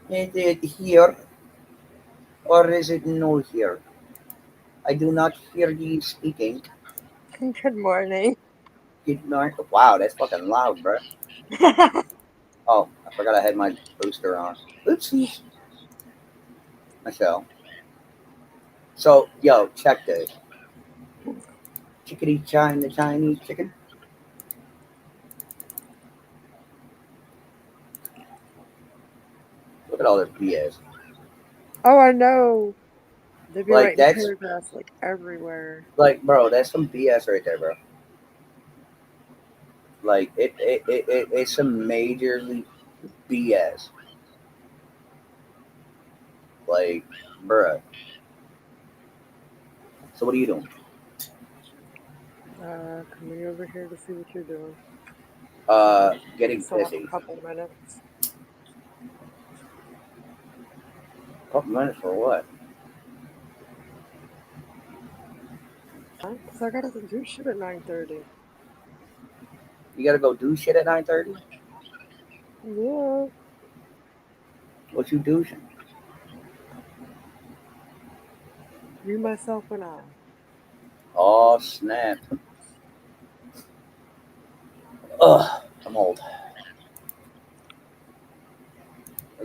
Is it here or is it no here? I do not hear you speaking. Good morning. Good night. Wow, that's fucking loud, bro. Oh, I forgot I had my booster on. Oopsies. Michelle. So, yo, check this. Chickadee China, Chinese chicken. Look at all this BS. Oh, I know. They be Like, writing that's, paragraphs like everywhere. bro, that's some BS right there, bro. Like, it's some majorly BS. Like, bruh. So, what are you doing? Coming over here to see what you're doing. Getting Still have a pissy. couple minutes. Couple minutes for what? Because I gotta do shit at 9:30. You gotta go do shit at 9:30? Yeah, What you douching? you, myself, and I. Oh, snap. Ugh, I'm old.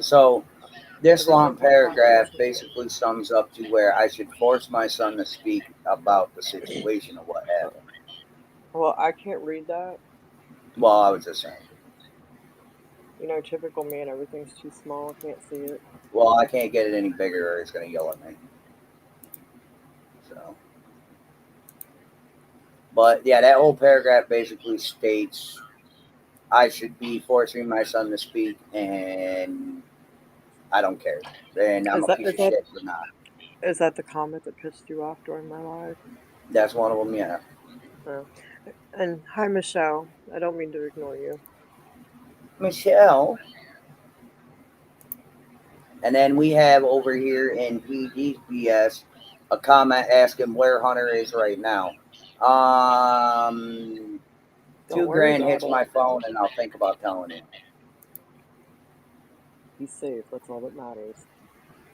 So, this Every long month I clock in paragraph something. basically sums up to where I should force my son to speak about the situation of what happened. Well, I can't read that. Well, I was just saying. Typical man, everything's too small. I can't see it. Well, I can't get it any bigger or he's going to yell at me. So, but yeah, that whole paragraph basically states I should be forcing my son to speak, and I don't care. And I'm Is a that piece is of that shit for not. is that the comment that pissed you off during my live? That's one of them, yeah. Oh. And hi, Michelle. I don't mean to ignore you. Michelle. And then we have over here in PG's BS a comment asking where Hunter is right now. Um, Don't two worry grand about hits it. my phone, and I'll think about telling him. He's safe. That's all that matters.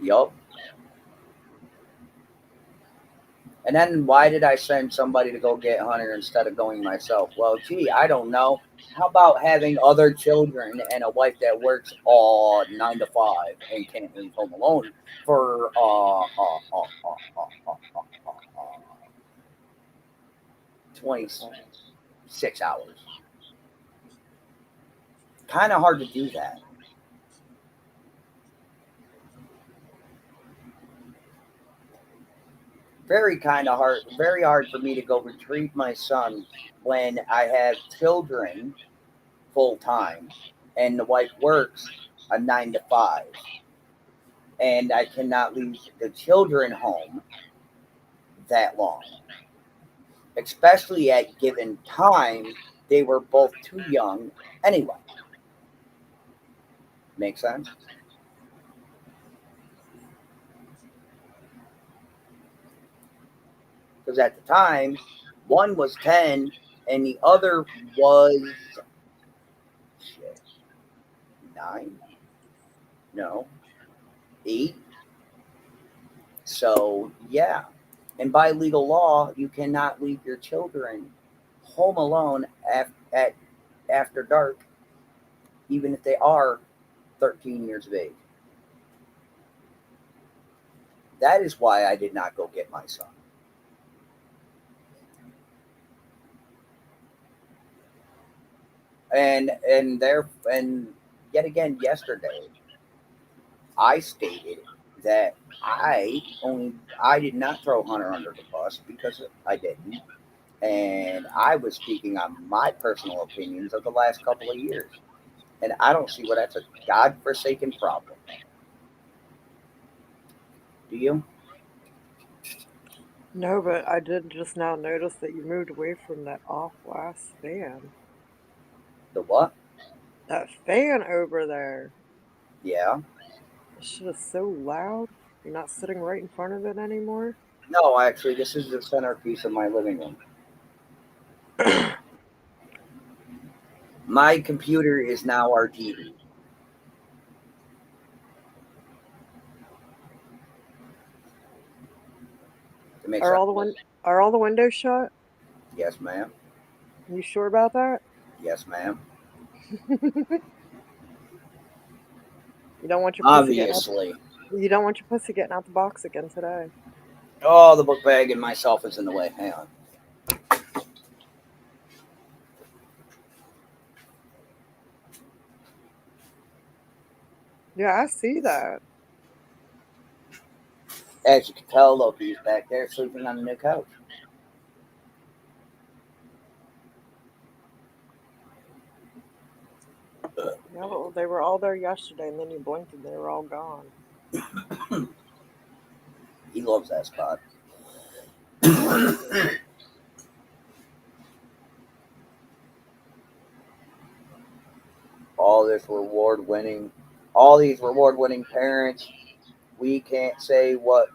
Yup. And then why did I send somebody to go get Hunter instead of going myself? Well, gee, I don't know. How about having other children and a wife that works all 9 to 5 and can't leave home alone for 26 hours? Kind of hard to do that. Very hard for me to go retrieve my son when I have children full time and the wife works a 9 to 5 and I cannot leave the children home that long. Especially at given time, they were both too young anyway. Make sense? Because at the time, one was 10 and the other was shit, 9? No, 8. So, yeah. And by legal law, you cannot leave your children home alone at after dark, even if they are 13 years of age. That is why I did not go get my son. And yet again yesterday, I stated that I did not throw Hunter under the bus because I didn't, and I was speaking on my personal opinions of the last couple of years. And I don't see where that's a godforsaken problem. Do you? No, but I did just now notice that you moved away from that off-blast fan. The what? That fan over there. Yeah. That shit is so loud. You're not sitting right in front of it anymore. No, actually, this is the centerpiece of my living room. My computer is now our TV. makes Are sense. are all the windows shut? Yes, ma'am. You sure about that? Yes, ma'am. You don't want your pussy getting out. Obviously. You don't want your pussy getting out the box again today. Oh, the book bag and myself is in the way. Hang on. Yeah, I see that. As you can tell, Loki's back there sleeping on the new couch. Yeah, well, they were all there yesterday, and then you blinked and they were all gone. He loves that spot. all this reward winning, all these reward winning parents, we can't say what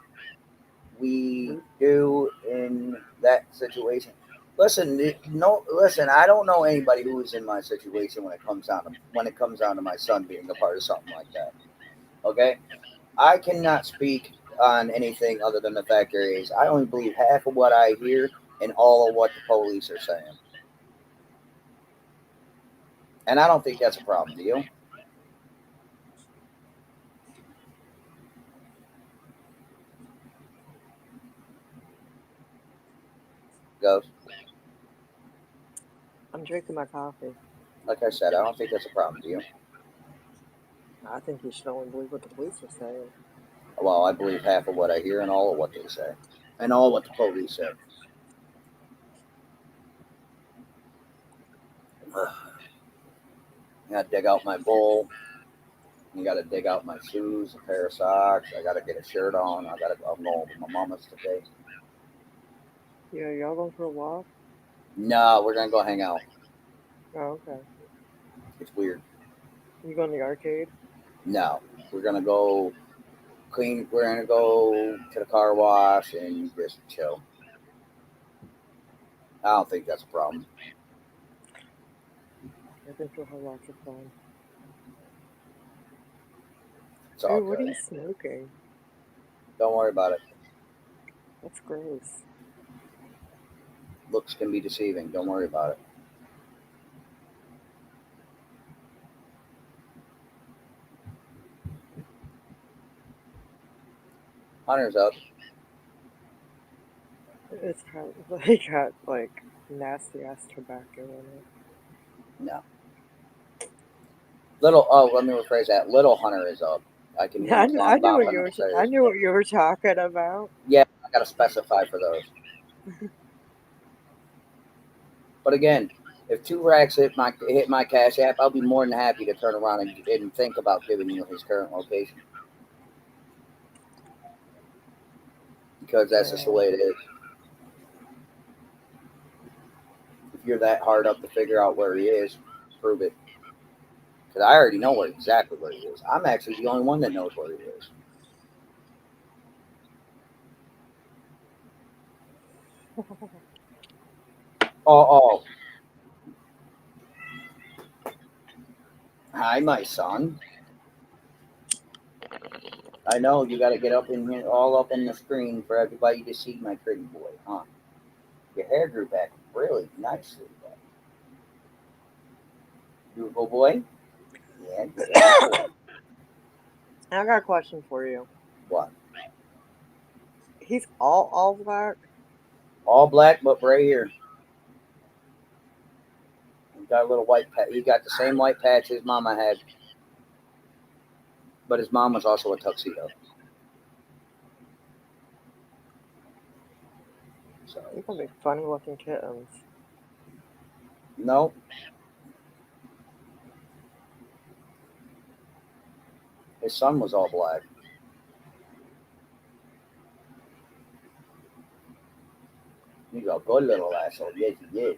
we do in that situation. Listen, no, listen. I don't know anybody who is in my situation when it comes down to my son being a part of something like that. Okay, I cannot speak on anything other than the fact there is. I only believe half of what I hear and all of what the police are saying, and I don't think that's a problem. Do you? Goes I'm drinking my coffee. like I said. I don't think that's a problem. Do you? I think you should only believe what the police are saying. Well, I believe half of what I hear and all of what they say, and all what the police say. I gotta dig out my bowl. You gotta dig out my shoes, a pair of socks. I gotta get a shirt on. I'm going with my mama's today. Yeah, y'all going for a walk? No, we're gonna go hang out. Oh, okay. It's weird. You going to the arcade? No, we're gonna go clean. We're gonna go to the car wash and just chill. I don't think that's a problem. I think you'll have lots of fun. It's all Ooh, what are good. you smoking? Don't worry about it. That's gross. Looks can be deceiving. Don't worry about it. Hunter's up. It's got, they got like nasty ass tobacco in it. No. Little. Oh, let me rephrase that. Little Hunter is up. I can hear him I knew what bopping you were. I upstairs. knew what you were talking about. Yeah, I gotta specify for those. But again, if 2 racks hit my cash app, I'll be more than happy to turn around and think about giving you his current location because that's just the Yeah. way it is. If you're that hard up to figure out where he is, prove it. Because I already know exactly where he is. I'm actually the only one that knows where he is. Oh, oh, hi, my son. I know you got to get up in here, all up in the screen for everybody to see my pretty boy, huh? Your hair grew back really nicely. Beautiful boy. Yeah, beautiful boy. I got a question for you. What? He's all black. All black but gray here. He got a little white patch. He got the same white patch his mama had, but his mom was also a tuxedo. So They're gonna be funny looking kittens. no, his son was all black. He's a good little asshole. Yes, he is.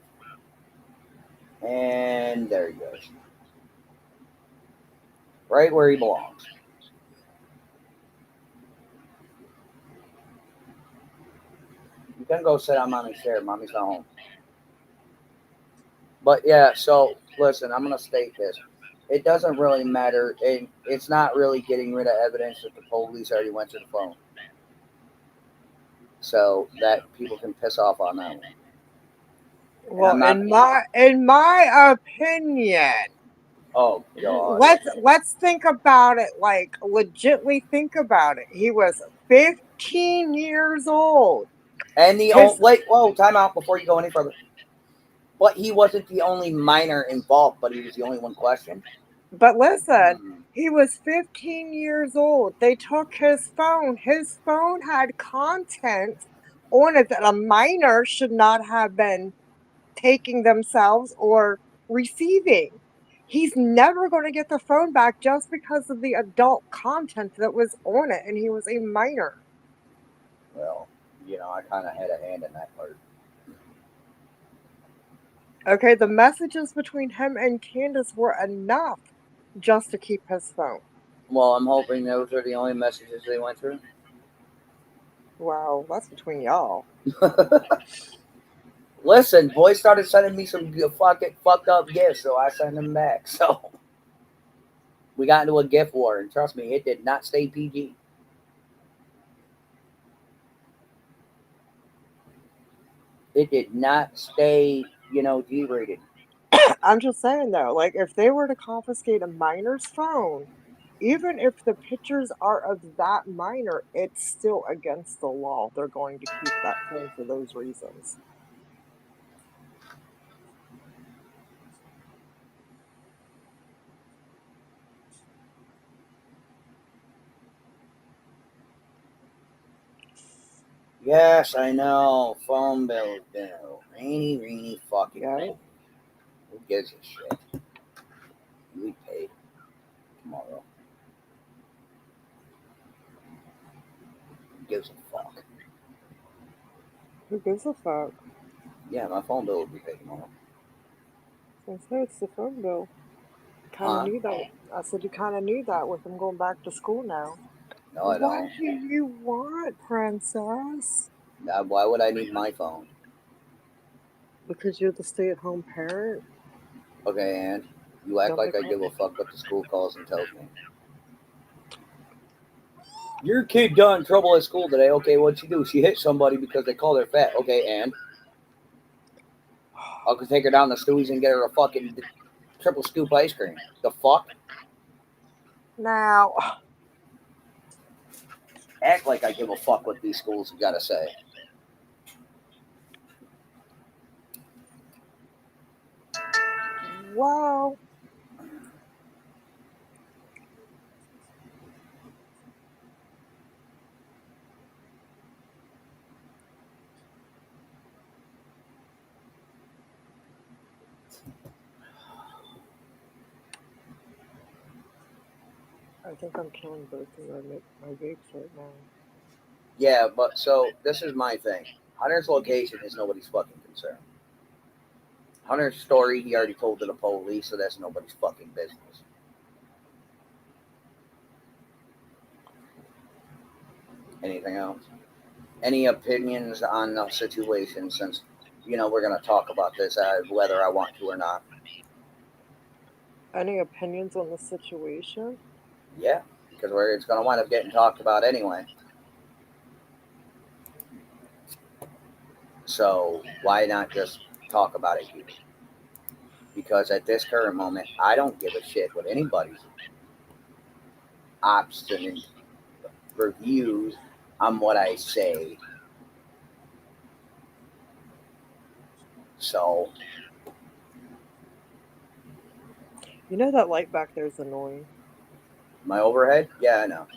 And there he goes, right where he belongs. You can go sit on mommy's chair. Mommy's not home. But yeah, so listen, I'm gonna state this. It doesn't really matter. It's not really getting rid of evidence that the police already went to the phone. so that people can piss off on that one. And Well, I'm not. in my opinion, Oh God. let's think about it, like legitly think about it. He was 15 years old. And the His wait, whoa, time out before you go any further. But he wasn't the only minor involved, but he was the only one questioned. But listen, Hmm. he was 15 years old. They took his phone. His phone had content on it that a minor should not have been taking themselves or receiving. He's never going to get the phone back just because of the adult content that was on it, and he was a minor. Well, I kind of had a hand in that part. Okay, the messages between him and Candace were enough just to keep his phone. Well, I'm hoping those are the only messages they went through. Wow, that's between y'all. Listen, boys started sending me some fucking fucked up gifts, so I sent them back. So we got into a gift war, and trust me, it did not stay PG. It did not stay, G-rated. I'm just saying though, like if they were to confiscate a minor's phone, even if the pictures are of that minor, it's still against the law. They're going to keep that phone for those reasons. Yes, I know. Phone bill. Rainy fucking Yeah. rainy. Who gives a shit? We paid tomorrow. Who gives a fuck? Who gives a fuck? Yeah, my phone bill will be paid tomorrow. I said it's the phone bill. Kind of Huh? knew that. I said you kind of knew that with them going back to school now. No, I What don't. do you want, princess? Why would I need my phone? Because you're the stay-at-home parent. Okay, and you act Don't they like I call? give a fuck what the school calls and tells me. Your kid got in trouble at school today. Okay, what'd she do? She hit somebody because they called her fat. Okay, and I'll go take her down the Stewies and get her a fucking triple scoop ice cream. The fuck? Now, Act like I give a fuck what these schools have got to say. well, I think I'm killing both of my vapes right now. Yeah, but so this is my thing. Hunter's location is nobody's fucking concern. Hunter's story, he already told to the police, so that's nobody's fucking business. Anything else? Any opinions on the situation since, we're going to talk about this whether I want to or not? Any opinions on the situation? Yeah, because it's going to wind up getting talked about anyway. So why not just talk about it here? Because at this current moment, I don't give a shit what anybody's obstinate reviews on what I say. So You know that light back there is annoying. my overhead, yeah, I know,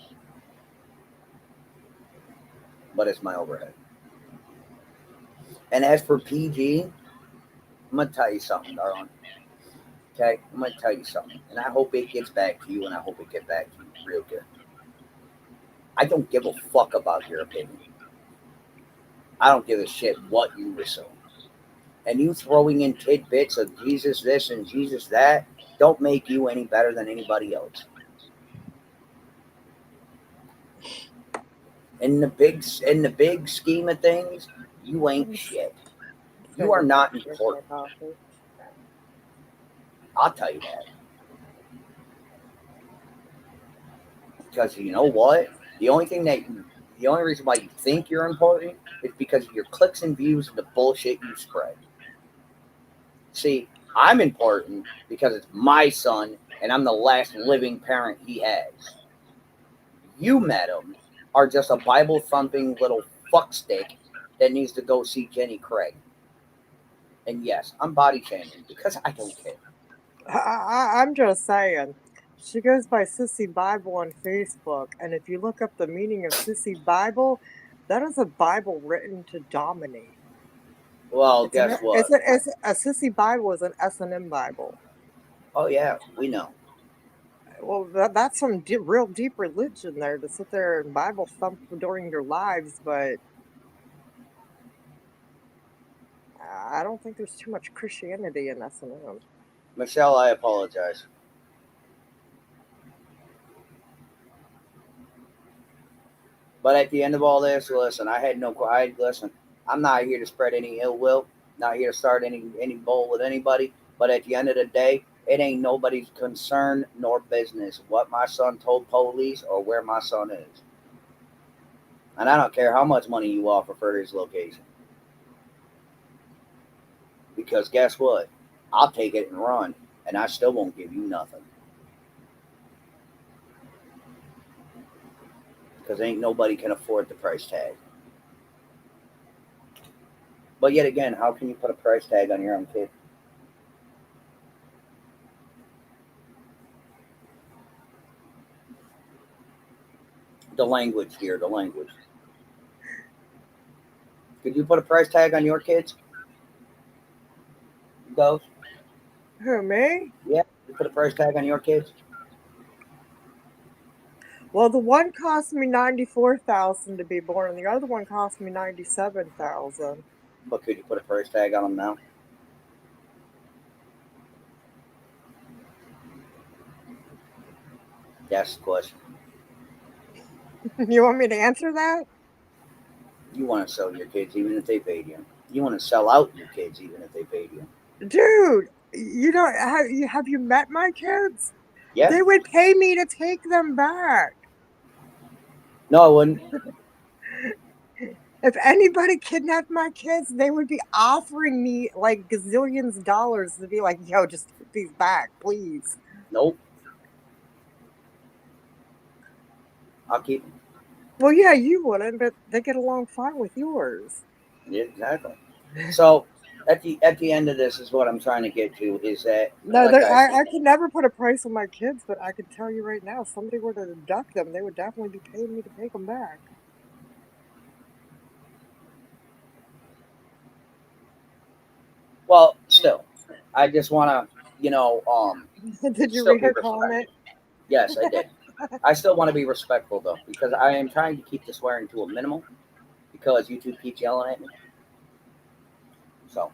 but it's my overhead. And as for PG, I'm gonna tell you something, darling. Okay, I'm gonna tell you something, and I hope it gets back to you, and I hope it gets back to you real good. I don't give a fuck about your opinion. I don't give a shit what you assume. And you throwing in tidbits of Jesus this and Jesus that don't make you any better than anybody else. In the big scheme of things, you I'm ain't just, shit. just gonna You are go back not and drink my important. coffee. I'll tell you that. Because you know what? The only thing that The only reason why you think you're important is because of your clicks and views and the bullshit you spread. See, I'm important because it's my son and I'm the last living parent he has. You, madam, are just a Bible thumping little fuckstick that needs to go see Jenny Craig. And yes, I'm body shaming because I don't care. I'm just saying. She goes by Sissy Bible on Facebook, and if you look up the meaning of Sissy Bible, that is a Bible written to dominate. Well, It's an guess what? it's a Sissy Bible is an S&M Bible. Oh, yeah, we know. Well, that's some real deep religion there to sit there and Bible thump during your lives, but I don't think there's too much Christianity in S&M. Michelle, I apologize. But at the end of all this, listen, I had no, I listen. I'm not here to spread any ill will, not here to start any bull with anybody. But at the end of the day, it ain't nobody's concern nor business what my son told police or where my son is. And I don't care how much money you offer for his location, because guess what? I'll take it and run, and I still won't give you nothing, because ain't nobody can afford the price tag. But yet again, how can you put a price tag on your own kid? The language here, the language. Could you put a price tag on your kids? Those? Who, me? Yeah, you put a price tag on your kids. Well, the one cost me 94,000 to be born, and the other one cost me 97,000. But could you put a price tag on them now? That's the question. You want me to answer that? You want to sell your kids even if they paid you. You want to sell out your kids even if they paid you. Dude, you don't have you met my kids? Yeah? They would pay me to take them back. No, I wouldn't. If anybody kidnapped my kids, they would be offering me like gazillions of dollars to be like, yo, just take these back, please. Nope. I'll keep them. Well, yeah, you wouldn't, but they get along fine with yours. Yeah, exactly. So at the end of this is what I'm trying to get to is that, No, like I said, I could never put a price on my kids, but I can tell you right now, if somebody were to abduct them, they would definitely be paying me to take them back. well, still, I just want to, Did you still read be her comment? respectful. Yes, I did. I still want to be respectful though, because I am trying to keep the swearing to a minimal because YouTube keeps yelling at me. So,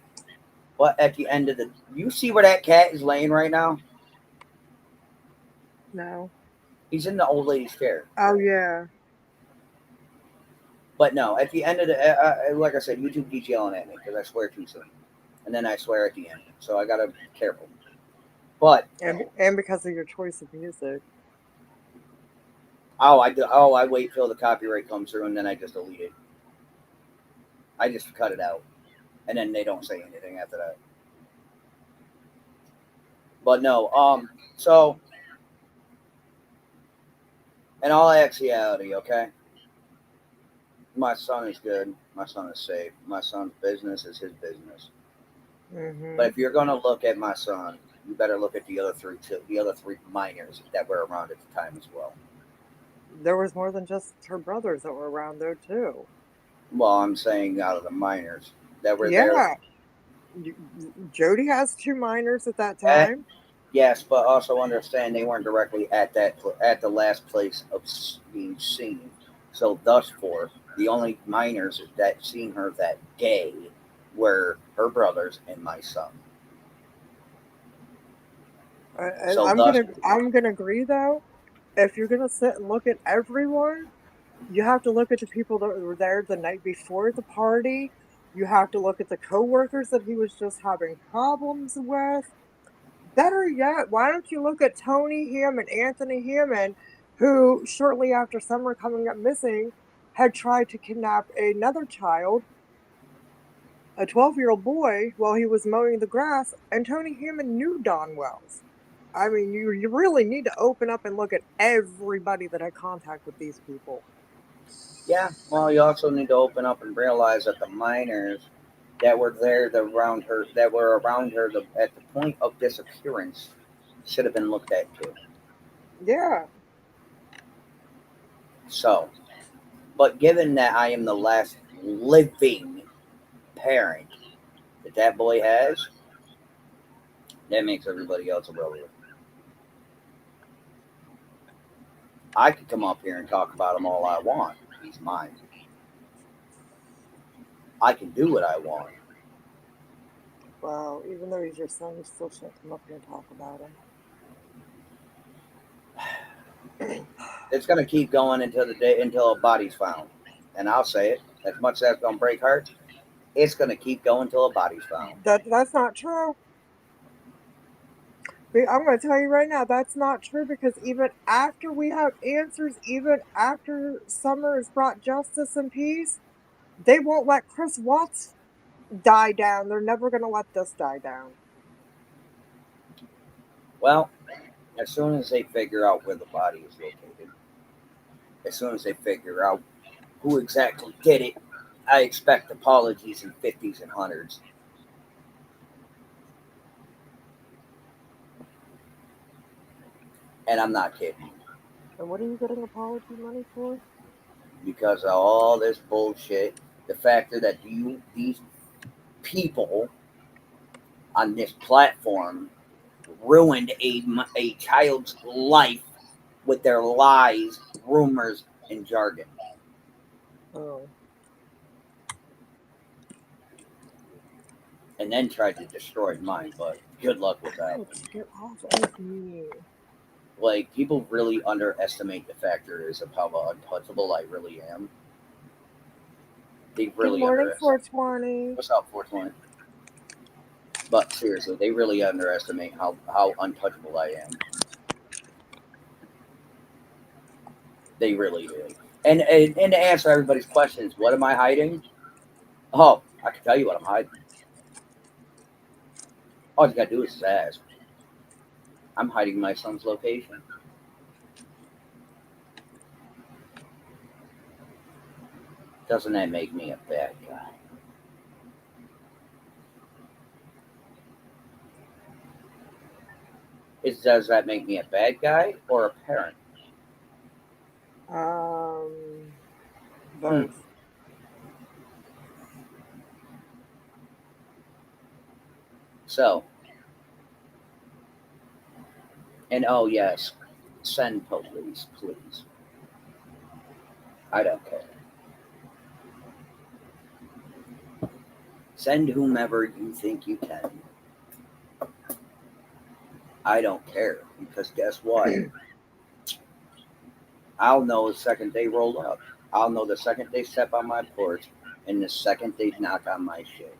but at the end of the, you see where that cat is laying right now? No. He's in the old lady's chair. Oh yeah. But no, at the end of the, like I said, YouTube keeps yelling at me because I swear too soon, and then I swear at the end. So I gotta be careful. But And because of your choice of music. I wait till the copyright comes through and then I just delete it. I just cut it out, and then they don't say anything after that. But no, so in all actuality, okay, my son is good. My son is safe. My son's business is his business. But Hmm. if you're gonna look at my son, you better look at the other three minors that were around at the time as well. There was more than just her brothers that were around there too. Well, I'm saying out of the minors that were there. Yeah. Jody has two minors at that At, time. yes, but also understand they weren't directly at at the last place of being seen. So thus for the only minors that seen her that day were her brothers and my son. So thus, I'm gonna agree though. If you're gonna sit and look at everyone, you have to look at the people that were there the night before the party. You have to look at the coworkers that he was just having problems with. Better yet, why don't you look at Tony Hamm and Anthony Hammond, who shortly after Summer coming up missing had tried to kidnap another child, a 12-year-old boy, while he was mowing the grass, and Tony Hammond knew Don Wells. I mean, you really need to open up and look at everybody that had contact with these people. Yeah, well, you also need to open up and realize that the miners that were there around her, that were around her at the point of disappearance, should have been looked at too. Yeah, So, but given that I am the last living parent that boy has, that makes everybody else irrelevant. I could come up here and talk about him all I want. He's mine. I can do what I want. well, even though he's your son, you still shouldn't come up here and talk about him. It's gonna keep going until the day until a body's found. And I'll say it, as much as that's gonna break hearts, it's gonna keep going until a body's found. That's not true. I'm going to tell you right now, that's not true because even after we have answers, even after Summer has brought justice and peace, they won't let Chris Watts die down. They're never going to let this die down. Well, as soon as they figure out where the body is located, as soon as they figure out who exactly did it, I expect apologies in 50s and hundreds. And I'm not kidding. And what are you getting apology money for? Because of all this bullshit, the factor that these people on this platform ruined a child's life with their lies, rumors, and jargon, Oh, and then tried to destroy mine. But good luck with that. God, get off of me. Like, people really underestimate the factors of how untouchable I really am. They Good really morning, underestimate. 420. What's up, 420? But seriously, they really underestimate how untouchable I am. They really do. And to answer everybody's questions, what am I hiding? Oh, I can tell you what I'm hiding. All you gotta do is ask. I'm hiding my son's location. Doesn't that make me a bad guy? Does that make me a bad guy or a parent? Um, Hmm. both. So, and oh yes, send police, please. I don't care. Send whomever you think you can. I don't care because guess what? I'll know the second they roll up. I'll know the second they step on my porch and the second they knock on my shit.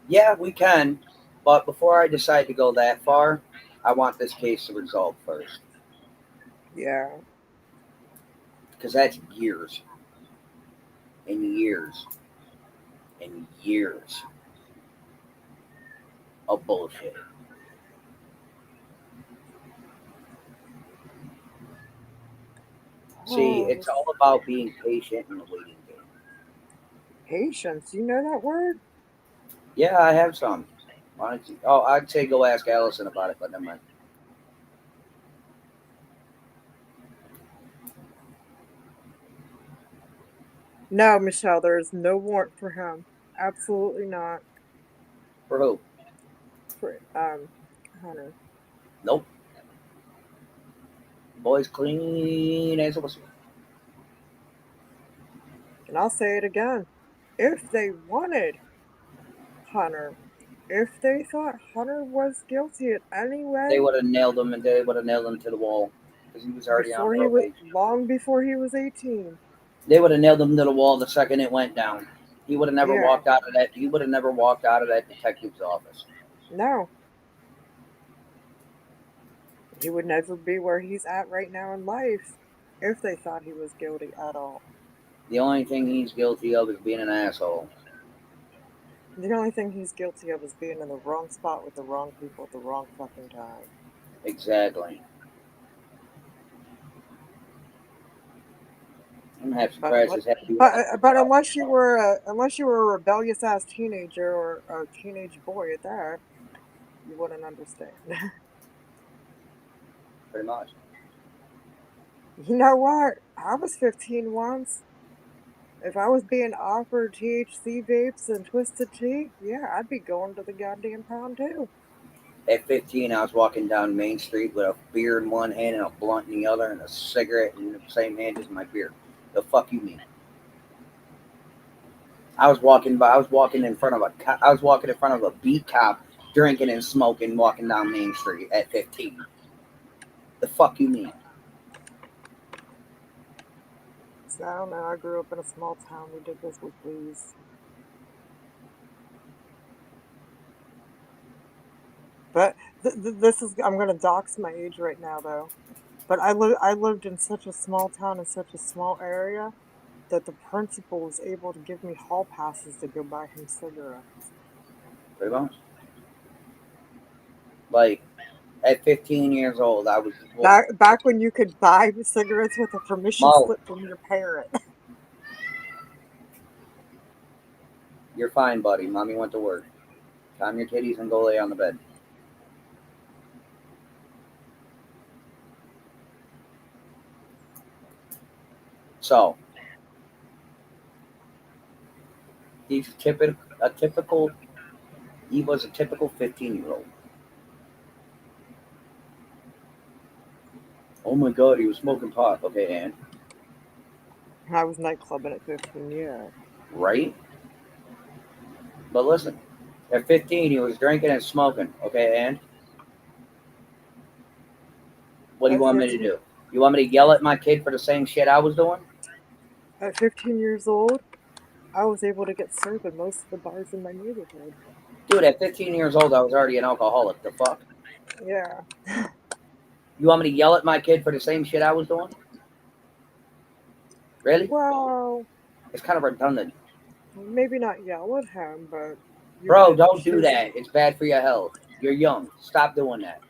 Yeah, we can, but before I decide to go that far, I want this case to resolve first Yeah. because that's years and years and years of bullshit. See, Oh, it's all about being patient in the waiting game. patience. You know that word? Yeah, I have some. Why don't you? Oh, I'd say go ask Allison about it, but never mind. No, Michelle, there is no warrant for him. Absolutely not. For who? For Hunter. Nope. Boy's clean as a whistle. And I'll say it again. If they wanted Hunter, if they thought Hunter was guilty in any They way, would have nailed him and they would have nailed him to the wall because he was already on before he was probation. long before he was 18. They would have nailed him to the wall the second it went down. He would have never Yeah. walked out of that. He would have never walked out of that detective's office. No. He would never be where he's at right now in life if they thought he was guilty at all. The only thing he's guilty of is being an asshole. The only thing he's guilty of is being in the wrong spot with the wrong people at the wrong fucking time. Exactly. I'm half But surprised unless, his happy wife but unless you were a rebellious ass teenager or a teenage boy at that, you wouldn't understand. pretty much. You know what? I was 15 once. If I was being offered THC vapes and twisted tea, yeah, I'd be going to the goddamn pound too. At 15, I was walking down Main Street with a beer in one hand and a blunt in the other, and a cigarette in the same hand as my beer. The fuck you mean? I was walking in front of I was walking in front of a beat cop, drinking and smoking, walking down Main Street at 15. The fuck you mean? So I don't know. I grew up in a small town. We did this with please. But this is I'm gonna dox my age right now though. But I lived in such a small town in such a small area that the principal was able to give me hall passes to go buy him cigarettes. Pretty much. Like at 15 years old, I was well, Back when you could buy cigarettes with a permission Mo. slip from your parent. You're fine, buddy. Mommy went to work. Calm your titties and go lay on the bed. So he's typical. He was a typical 15-year-old. Oh my god, he was smoking pot. Okay, and I was nightclubbing at 15, yeah. right. But listen, at 15, he was drinking and smoking. Okay, and what do you At want me to 15, do? You want me to yell at my kid for the same shit I was doing? at 15 years old, I was able to get served at most of the bars in my neighborhood. Dude, at 15 years old, I was already an alcoholic. The fuck? Yeah. You want me to yell at my kid for the same shit I was doing? Really? Well, It's kind of redundant. maybe not yell at him, but you Bro, could don't do show that. It's bad for your health. You're young. Stop doing that.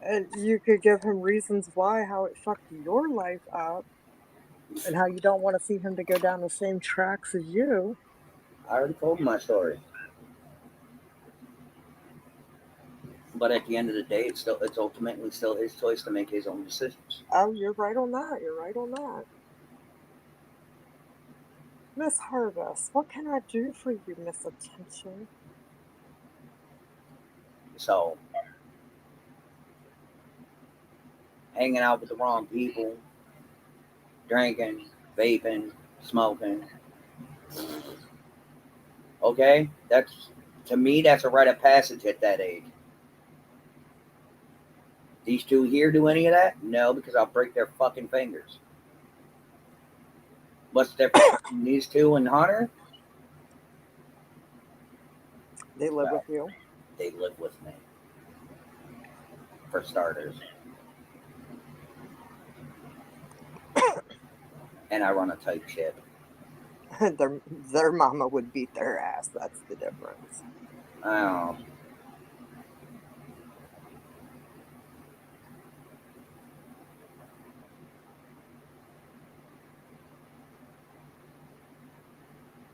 and you could give him reasons why how it fucked your life up and how you don't want to see him to go down the same tracks as you. I already told my story. But at the end of the day, it's ultimately still his choice to make his own decisions. Oh, you're right on that. You're right on that. Miss Harvest, what can I do for you, Miss Attention? So hanging out with the wrong people, drinking, vaping, smoking. Okay, that's to me that's a rite of passage at that age. These two here do any of that? No, because I'll break their fucking fingers. What's the difference between these two and Hunter? They live Well, with you. they live with me for starters, and I run a tight ship. Their mama would beat their ass. That's the difference. I don't know.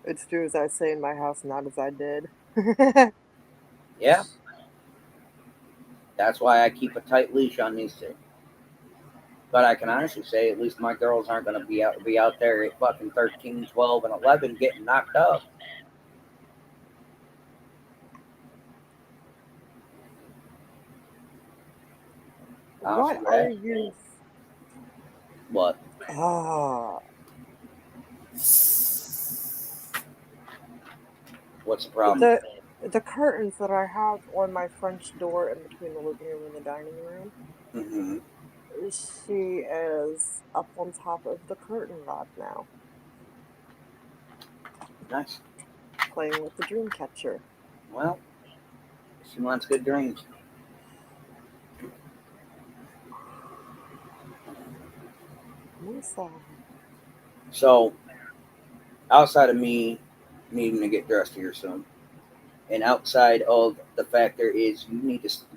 It's do as I say in my house, not as I did. Yeah, that's why I keep a tight leash on these two. But I can honestly say at least my girls aren't going to be out there at fucking 13, 12, and 11 getting knocked up. I'll What see are that. you? What? Ah, What's the problem? the the curtains that I have on my French door in between the living room and the dining room. Mm-hmm. She is up on top of the curtain rod now, Nice. playing with the dream catcher. Well, she wants good dreams. Musa. So, outside of me needing to get dressed here soon, and outside of the fact there is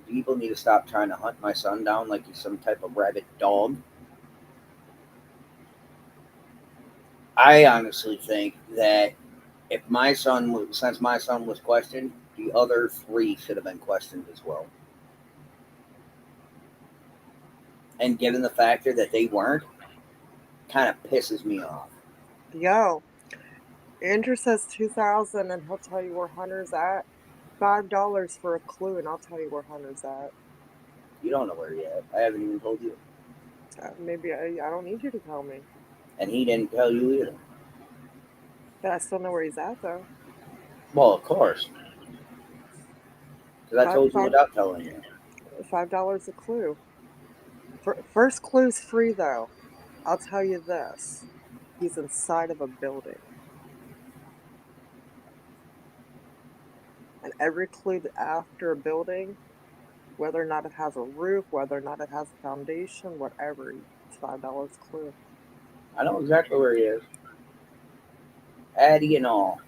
people need to stop trying to hunt my son down like he's some type of rabid dog. I honestly think that if since my son was questioned, the other three should have been questioned as well. And given the factor that they weren't, kind of pisses me off. Yo, Andrew says 2000 and he'll tell you where Hunter's at. $5 for a clue and I'll tell you where Hunter's at. You don't know where he at. I haven't even told you, Maybe I don't need you to tell me. and he didn't tell you either. But I still know where he's at though. Well, of course, because I Five told you five without telling you. $5 a clue. First clue's free though. I'll tell you this. He's inside of a building. And every clue after a building, whether or not it has a roof, whether or not it has a foundation, whatever, it's $5 clue. I know exactly where he is, Addy and all.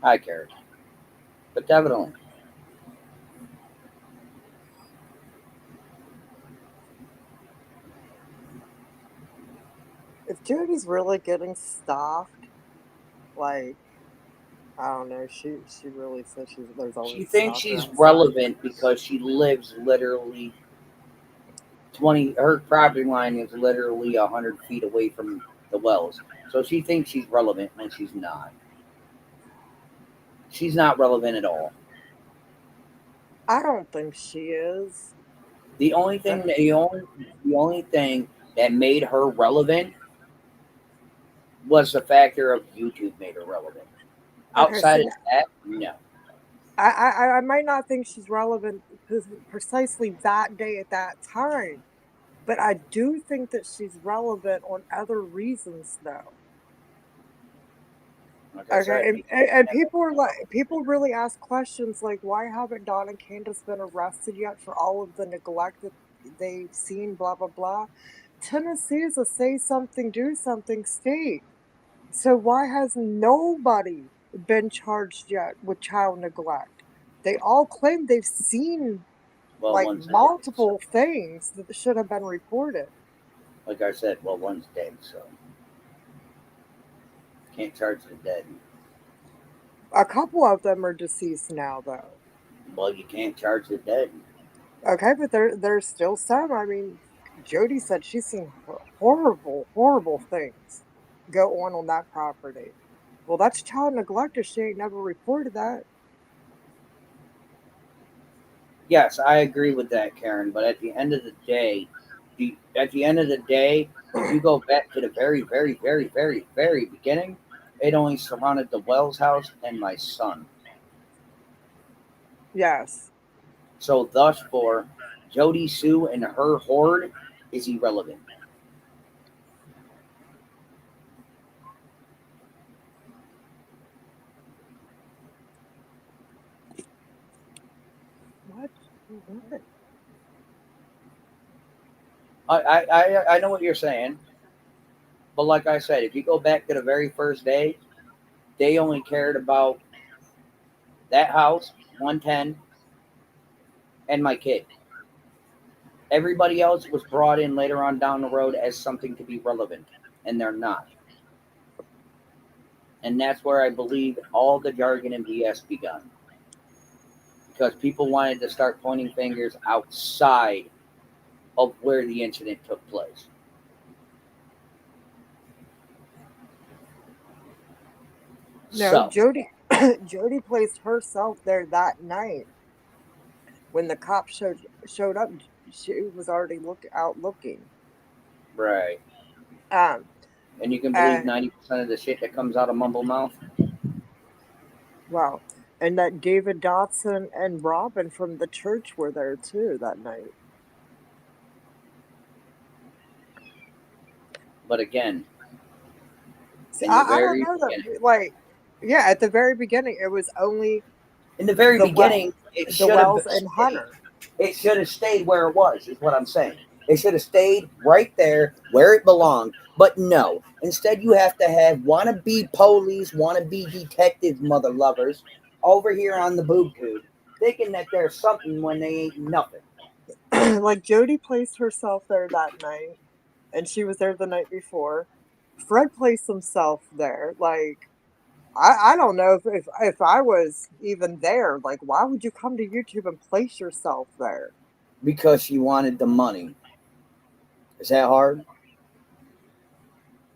I care, but definitely, If Jody's really getting stopped, like I don't know, she really says there's always she a thinks stalker she's outside. relevant because she lives literally 20. Her property line is literally 100 feet away from the wells, so she thinks she's relevant when she's not. She's not relevant at all. I don't think she is. The only Uh, thing, the only thing that made her relevant was the factor of YouTube made her relevant. okay, Outside see, of that, no. I might not think she's relevant precisely that day at that time, but I do think that she's relevant on other reasons, though. Like I Okay, said, and people are like, people really ask questions like, why haven't Don and Candace been arrested yet for all of the neglect that they've seen? Blah blah blah. Tennessee is a say something, do something state. So why has nobody been charged yet with child neglect? They all claim they've seen well, like one's dead. So, multiple things that should have been reported. like I said, well, one's dead, so can't charge the dead. A couple of them are deceased now, though. Well, you can't charge the dead. Okay, but there's still some. I mean, Jody said she's seen horrible, horrible things go on that property. Well, that's child neglect if she ain't never reported that. Yes, I agree with that, Karen. But at the end of the day, if you go back to the very, very, very, very, very beginning, it only surrounded the Wells house and my son. Yes. So thus for Jody Sue and her horde is irrelevant. What? What? I know what you're saying, but like I said, if you go back to the very first day, they only cared about that house, 110, and my kid. Everybody else was brought in later on down the road as something to be relevant, and they're not. And that's where I believe all the jargon and BS begun. Because people wanted to start pointing fingers outside of where the incident took place. No, So, Jody. Jody placed herself there that night when the cops showed up. She was already out looking. right. Um. And you can believe Uh. 90% of the shit that comes out of Mumble Mouth? Wow. And that David Dotson and Robin from the church were there too that night. But again, See, in the I don't very know beginning. that. Like, yeah, at the very beginning, it was only In the very the well, beginning, it the should have Wells and stayed. Hunter. It should have stayed where it was, is what I'm saying. It should have stayed right there where it belonged. But no. Instead, you have to have wannabe police, wannabe detective mother lovers over here on the boob tube thinking that there's something when they ain't nothing. Like Jody placed herself there that night, and she was there the night before. Fred placed himself there. Like, I don't know if I was even there. Like, why would you come to YouTube and place yourself there? Because she wanted the money. Is that hard?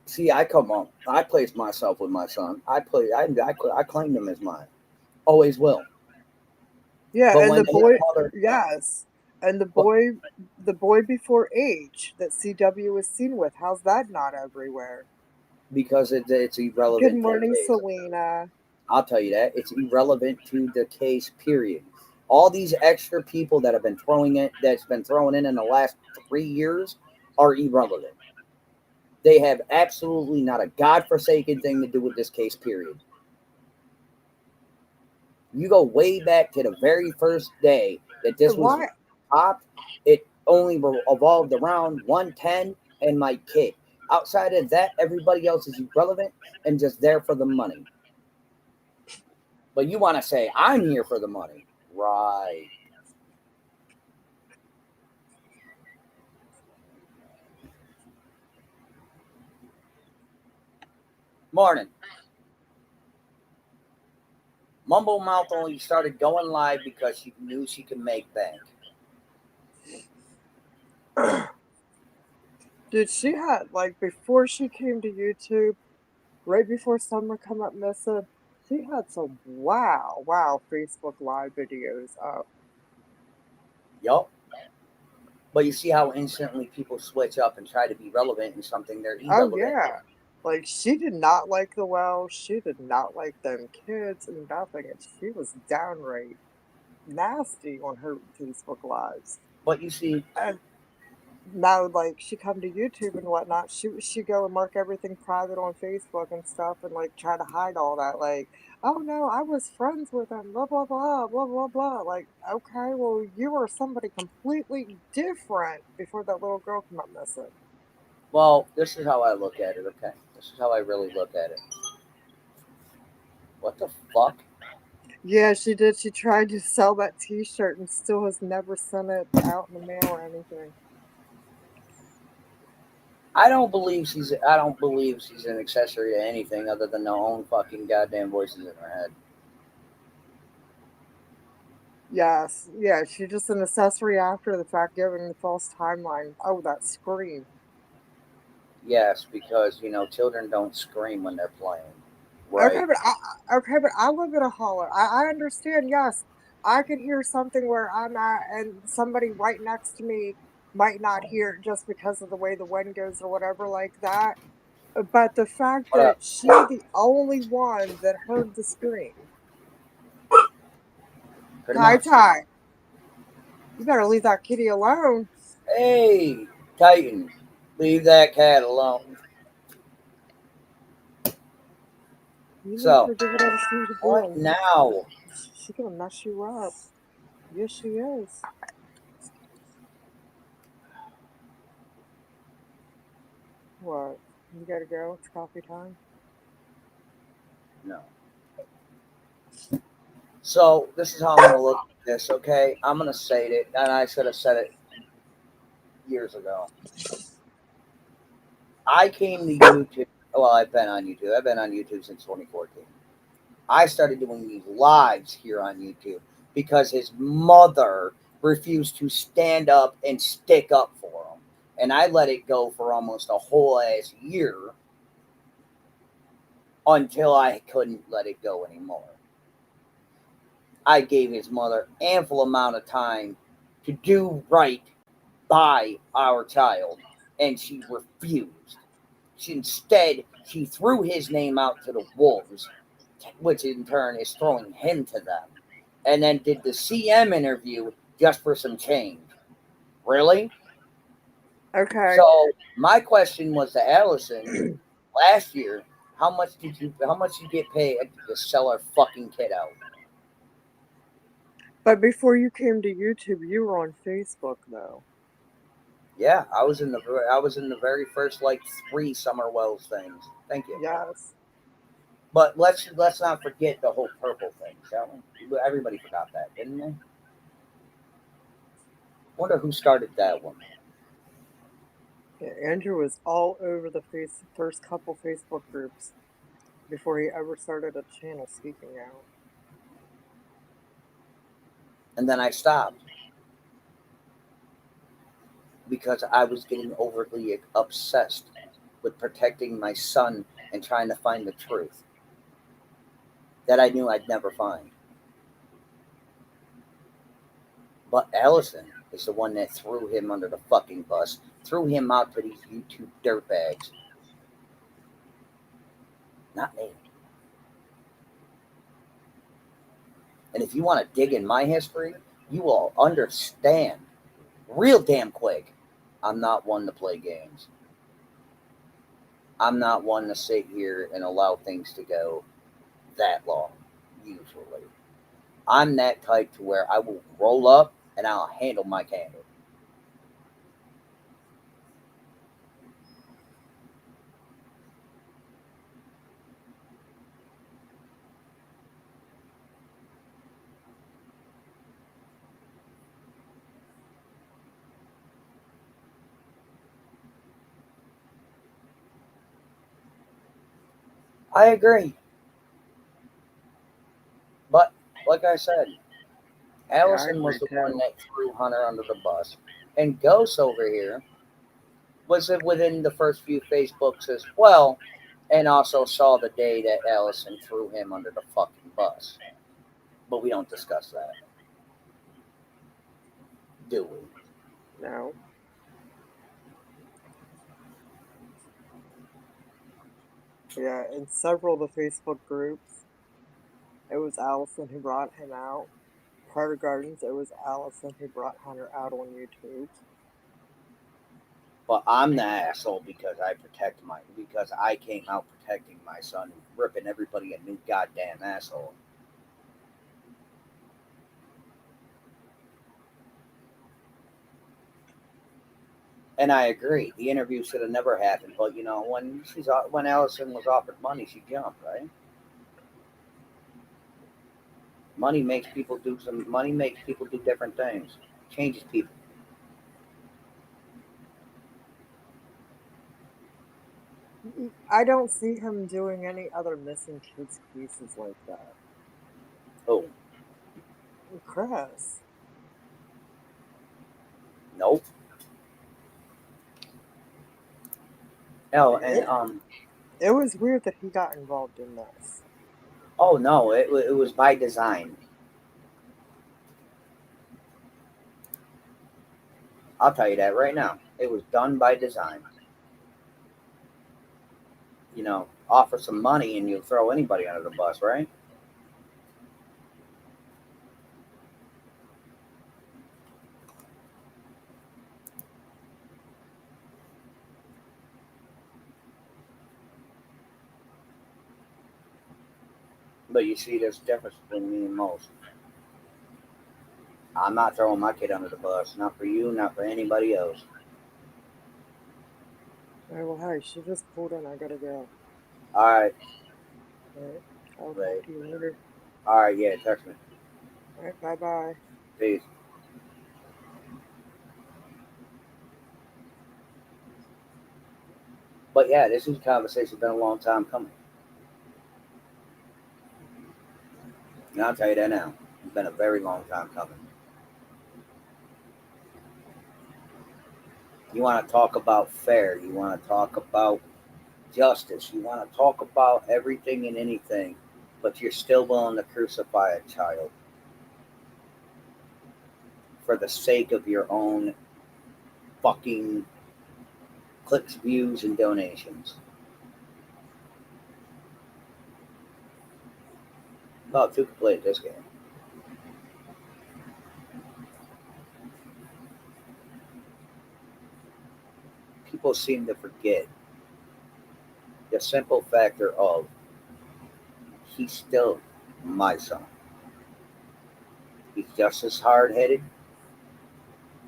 See, I come on. I placed myself with my son. I claimed him as mine. Always will. Yeah, But and when the they have boy, mother, yes, and well, the boy before age that CW was seen with. How's that not everywhere? because it's Good irrelevant to the morning, case. Selena. I'll tell you that it's irrelevant to the case. Period. All these extra people that have been that's been thrown in the last 3 years, are irrelevant. They have absolutely not a godforsaken thing to do with this case. Period. You go way back to the very first day that this was Why? popped. It only evolved around 110 and my kid. Outside of that, everybody else is irrelevant and just there for the money. But you want to say I'm here for the money, right? Morning. Mumble Mouth only started going live because she knew she could make bank. Dude, she had like before she came to YouTube, right before Summer come up missing, she had some wow Facebook Live videos up. Yup. But you see how instantly people switch up and try to be relevant in something they're Oh irrelevant in. yeah. Like she did not like the Wells, she did not like them kids and nothing, and she was downright nasty on her Facebook Lives. But you see, And now like she come to YouTube and whatnot, she go and mark everything private on Facebook and stuff and like try to hide all that. Like, oh no, I was friends with him, blah blah blah blah blah blah. Like, okay, well you were somebody completely different before that little girl come up missing. well, this is how I look at it, okay? This is how I really look at it. What the fuck? Yeah, she did. She tried to sell that T-shirt and still has never sent it out in the mail or anything. I don't believe she's an accessory to anything other than their own fucking goddamn voices in her head. Yes, yeah, she's just an accessory after the fact, giving the false timeline. Oh, that scream. Yes, because children don't scream when they're playing. Okay, Right. but I live in a holler. I understand. Yes, I could hear something where I'm at, and somebody right next to me might not hear it just because of the way the wind goes or whatever like that. But the fact What that up? she the only one that heard the scream. Pretty Ty much. Ty, you better leave that kitty alone. Hey, Titan, leave that cat alone. You leave So, her, give whatever she needs to what do. now? She gonna mess you up. Yes, she is. What? You gotta go. It's coffee time. No. So, this is how I'm going to look at this, okay? I'm going to say it, and I should have said it years ago. I came to YouTube. Well, I've been on YouTube. I've been on YouTube since 2014. I started doing these lives here on YouTube because his mother refused to stand up and stick up for him. And I let it go for almost a whole ass year until I couldn't let it go anymore. I gave his mother ample amount of time to do right by our child, and she refused. She threw his name out to the wolves, which in turn is throwing him to them, and then did the CM interview just for some change. Really? Okay. So my question was to Allison last year: How much did you get paid to sell our fucking kid out? But before you came to YouTube, you were on Facebook, though. Yeah, I was in the very first like three Summer Wells things. Thank you. Yes. But let's not forget the whole purple thing, shall we? Everybody forgot that, didn't they? Wonder who started that one. Yeah, Andrew was all over the first couple Facebook groups before he ever started a channel speaking out. And then I stopped because I was getting overly obsessed with protecting my son and trying to find the truth that I knew I'd never find. But Allison is the one that threw him under the fucking bus, threw him out to these YouTube dirtbags, not me. And if you want to dig in my history, you will understand real damn quick. I'm not one to play games. I'm not one to sit here and allow things to go that long, usually. I'm that type to where I will roll up and I'll handle my candle. I agree. But like I said, Yeah, I Allison was agree the one too. that threw Hunter under the bus. And Ghost over here was within the first few Facebooks as well, and also saw the day that Allison threw him under the fucking bus. But we don't discuss that, do we? No. Yeah, in several of the Facebook groups, it was Allison who brought him out. Carter Gardens, it was Allison who brought Hunter out on YouTube. But I'm the asshole because I came out protecting my son, ripping everybody a new goddamn asshole. And I agree, the interview should have never happened. But when Allison was offered money, she jumped. Right? Money makes people do different things. Changes people. I don't see him doing any other missing kids cases like that. Oh, Chris. nope. Oh, and It, it was weird that he got involved in this. oh no, it was by design. I'll tell you that right now. It was done by design. Offer some money and you'll throw anybody under the bus, right? But you see, there's a difference between me and most. I'm not throwing my kid under the bus. Not for you, not for anybody else. Alright, well, hey, she just pulled in. I gotta go. All right, Alright, I'll talk wait. to you later. All right, yeah, text me. Alright, bye bye. Peace. But yeah, this conversation's been a long time coming. And I'll tell you that now. It's been a very long time coming. You want to talk about fair. You want to talk about justice. You want to talk about everything and anything, but you're still willing to crucify a child for the sake of your own fucking clicks, views, and donations. About two could play this game. People seem to forget the the simple factor of he's still my son. He's just as hard headed,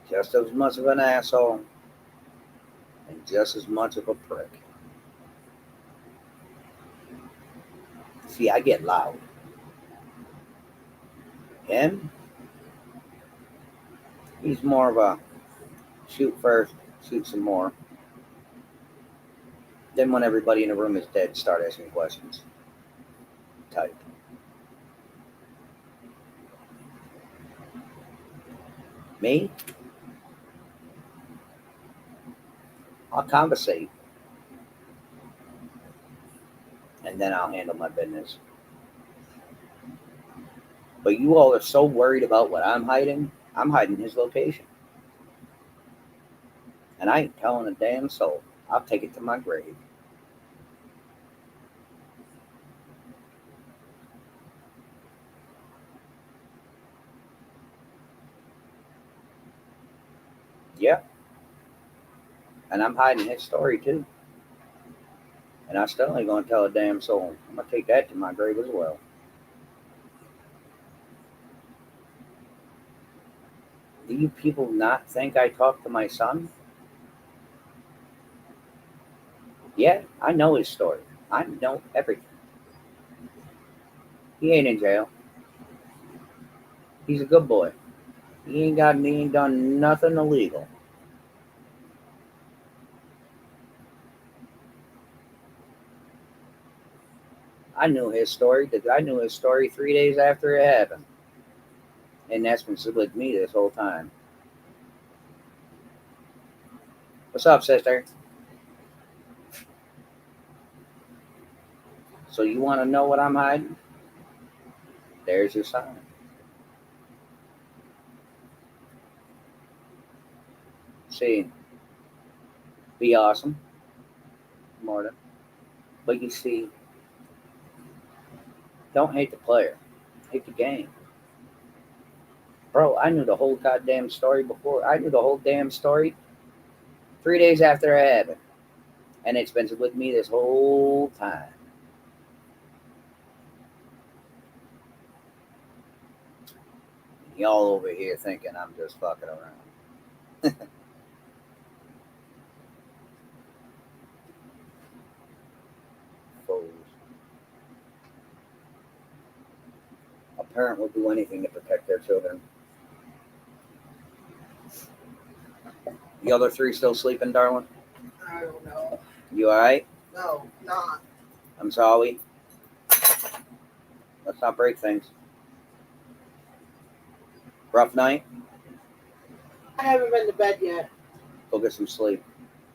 just as much of an asshole, and just as much of a prick. See, I get loud. Him, he's more of a shoot first, shoot some more. Then when everybody in the room is dead, start asking questions. Type. Me, I'll conversate and then I'll handle my business. But you all are so worried about what I'm hiding his location. And I ain't telling a damn soul. I'll take it to my grave. Yeah. And I'm hiding his story too. And I still ain't gonna tell a damn soul. I'm gonna take that to my grave as well. Do you people not think I talk to my son? Yeah, I know his story. I know everything. He ain't in jail. He's a good boy. He ain't done nothing illegal. I knew his story. I knew his story 3 days after it happened. And that's been with me this whole time. What's up, sister? So you want to know what I'm hiding? There's your sign. See, be awesome, Marta. But you see, don't hate the player. Hate the game. Bro, I knew the whole goddamn story before. I knew the whole damn story 3 days after it happened. And it's been with me this whole time. Y'all over here thinking I'm just fucking around. Fools. A parent will do anything to protect their children. The other three still sleeping, darling? I don't know. You alright? No, not. I'm sorry. Let's not break things. Rough night? I haven't been to bed yet. Go get some sleep.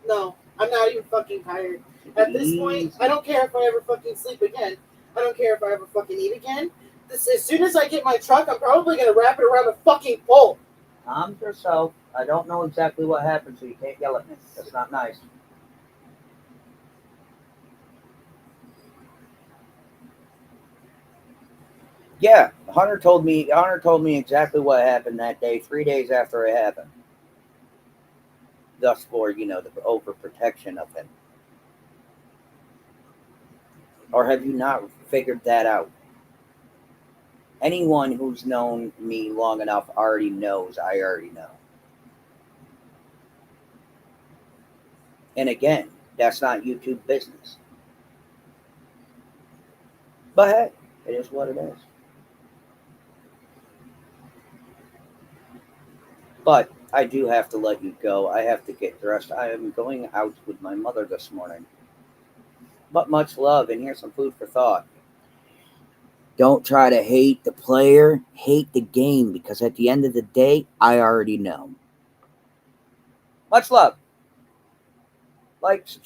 No, I'm not even fucking tired. At this point, I don't care if I ever fucking sleep again. I don't care if I ever fucking eat again. As soon as I get my truck, I'm probably gonna wrap it around a fucking pole. Calm yourself. I don't know exactly what happened, so you can't yell at me. That's not nice. Yeah, Hunter told me exactly what happened that day, 3 days after it happened. Thus for, the overprotection of him. Or have you not figured that out? Anyone who's known me long enough already knows I already know. And again, that's not YouTube business. But hey, it is what it is. But I do have to let you go. I have to get dressed. I am going out with my mother this morning. But much love, and here's some food for thought. Don't try to hate the player, hate the game, because at the end of the day, I already know. Much love. Like, subscribe.